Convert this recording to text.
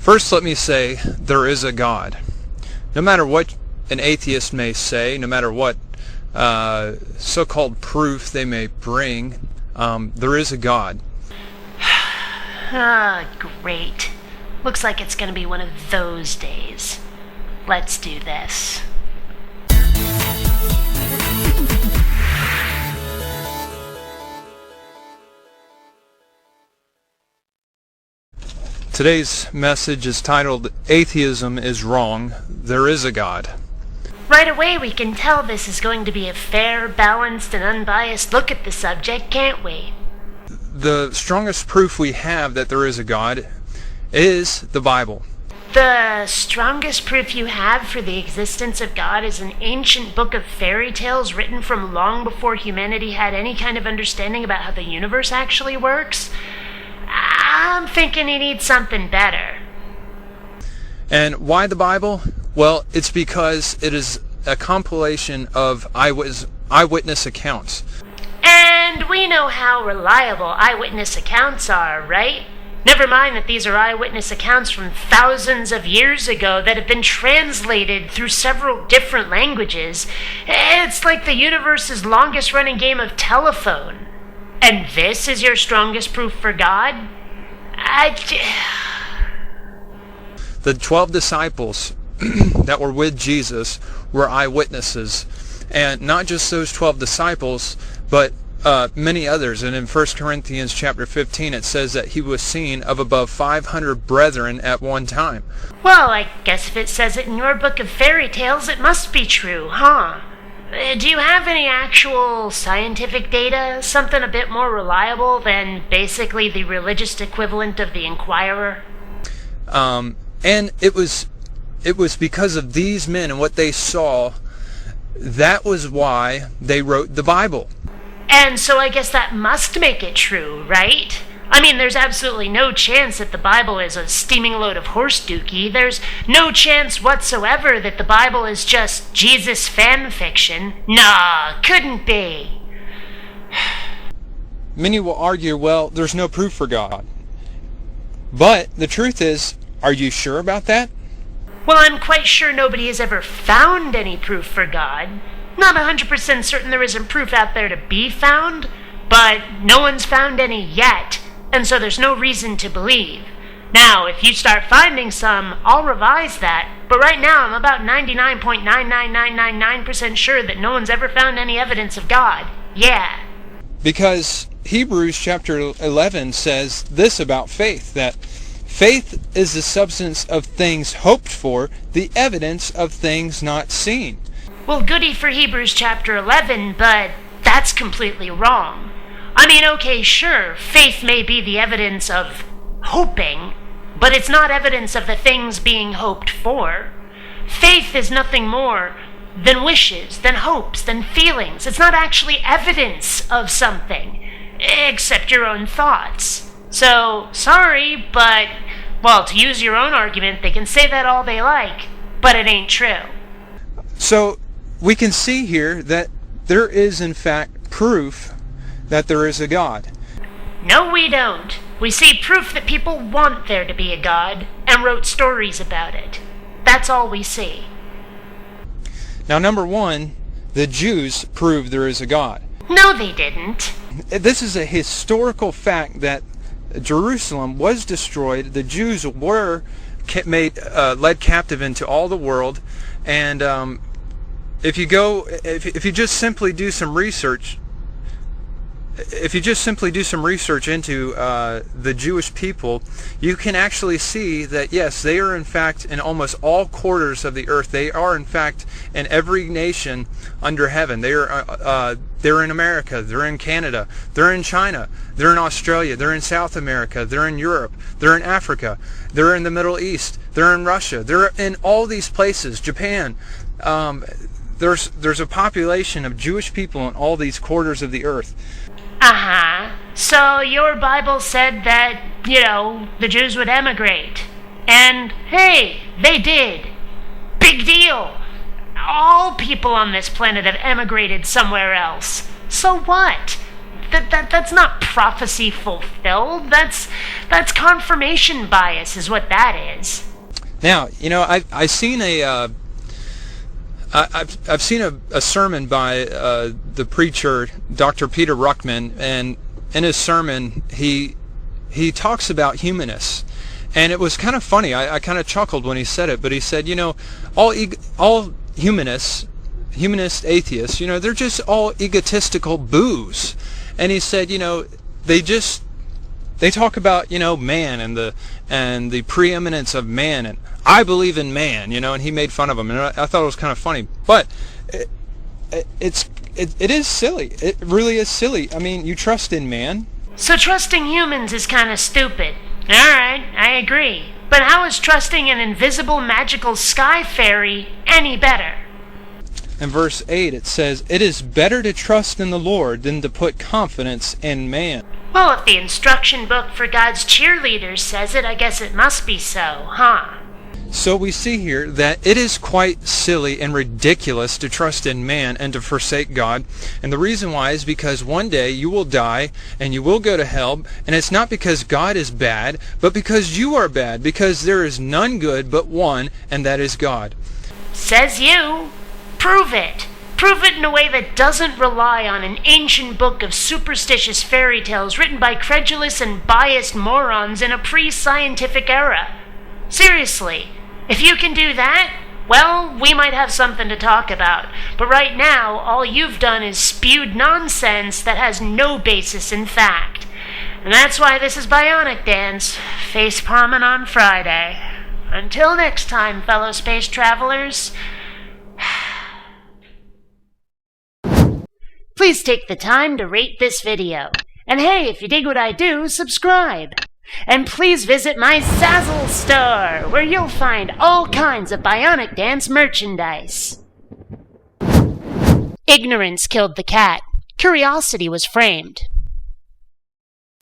First, let me say there is a God. No matter what an atheist may say, no matter what so-called proof they may bring, there is a God. Ah, great. Looks like it's going to be one of those days. Let's do this. Today's message is titled, Atheism is Wrong, There is a God. Right away we can tell this is going to be a fair, balanced, and unbiased look at the subject, can't we? The strongest proof we have that there is a God is the Bible. The strongest proof you have for the existence of God is an ancient book of fairy tales written from long before humanity had any kind of understanding about how the universe actually works? I'm thinking he needs something better. And why the Bible? Well, it's because it is a compilation of eyewitness accounts. And we know how reliable eyewitness accounts are, right? Never mind that these are eyewitness accounts from thousands of years ago that have been translated through several different languages. It's like the universe's longest running game of telephone. And this is your strongest proof for God? The 12 disciples that were with Jesus were eyewitnesses. And not just those 12 disciples, but many others. And in 1 Corinthians chapter 15 it says that he was seen of above 500 brethren at one time. Well, I guess if it says it in your book of fairy tales, it must be true, huh? Do you have any actual scientific data? Something a bit more reliable than basically the religious equivalent of the Inquirer? And it was because of these men and what they saw, that was why they wrote the Bible. And so I guess that must make it true, right? I mean, there's absolutely no chance that the Bible is a steaming load of horse dookie. There's no chance whatsoever that the Bible is just Jesus fan fiction. Nah, couldn't be. Many will argue, well, there's no proof for God. But the truth is, are you sure about that? Well, I'm quite sure nobody has ever found any proof for God. Not 100% certain there isn't proof out there to be found, but no one's found any yet. And so there's no reason to believe. Now, if you start finding some, I'll revise that. But right now, I'm about 99.99999% sure that no one's ever found any evidence of God. Yeah. Because Hebrews chapter 11 says this about faith, that faith is the substance of things hoped for, the evidence of things not seen. Well, goody for Hebrews chapter 11, but that's completely wrong. I mean, okay, sure, faith may be the evidence of hoping, but it's not evidence of the things being hoped for. Faith is nothing more than wishes, than hopes, than feelings. It's not actually evidence of something, except your own thoughts. So, sorry, but, well, to use your own argument, they can say that all they like, but it ain't true. So, we can see here that there is, in fact, proof that there is a God. No, we don't. We see proof that people want there to be a God and wrote stories about it. That's all we see. Now, number one, the Jews proved there is a God. No, they didn't. This is a historical fact that Jerusalem was destroyed. The Jews were led captive into all the world, and if you just simply do some research. If you just simply do some research into the Jewish people, you can actually see that, yes, they are in fact in almost all quarters of the earth. They are in fact in every nation under heaven. They're in America, they're in Canada, they're in China, they're in Australia, they're in South America, they're in Europe, they're in Africa, they're in the Middle East, they're in Russia, they're in all these places, Japan. There's a population of Jewish people in all these quarters of the earth. Uh-huh. So your Bible said that, the Jews would emigrate. And, hey, they did. Big deal. All people on this planet have emigrated somewhere else. So what? That's not prophecy fulfilled. That's confirmation bias is what that is. Now, I've seen I've seen a sermon by the preacher Dr. Peter Ruckman, and in his sermon he talks about humanists, and it was kind of funny. I kind of chuckled when he said it, but he said, all humanists, humanist atheists, they're just all egotistical boos. And he said, they talk about, man and the preeminence of man, and I believe in man, and he made fun of him, and I thought it was kind of funny. But it is silly. It really is silly. I mean, you trust in man. So trusting humans is kind of stupid. Alright, I agree. But how is trusting an invisible magical sky fairy any better? In verse 8 it says, "It is better to trust in the Lord than to put confidence in man." Well, if the instruction book for God's cheerleaders says it, I guess it must be so, huh? So we see here that it is quite silly and ridiculous to trust in man and to forsake God. And the reason why is because one day you will die and you will go to hell. And it's not because God is bad, but because you are bad. Because there is none good but one, and that is God. Says you. Prove it. Prove it in a way that doesn't rely on an ancient book of superstitious fairy tales written by credulous and biased morons in a pre-scientific era. Seriously, if you can do that, well, we might have something to talk about. But right now, all you've done is spewed nonsense that has no basis in fact. And that's why this is BionicDance, facepalming on Friday. Until next time, fellow space travelers. Please take the time to rate this video. And hey, if you dig what I do, subscribe. And please visit my Zazzle store, where you'll find all kinds of BionicDance merchandise. Ignorance killed the cat. Curiosity was framed.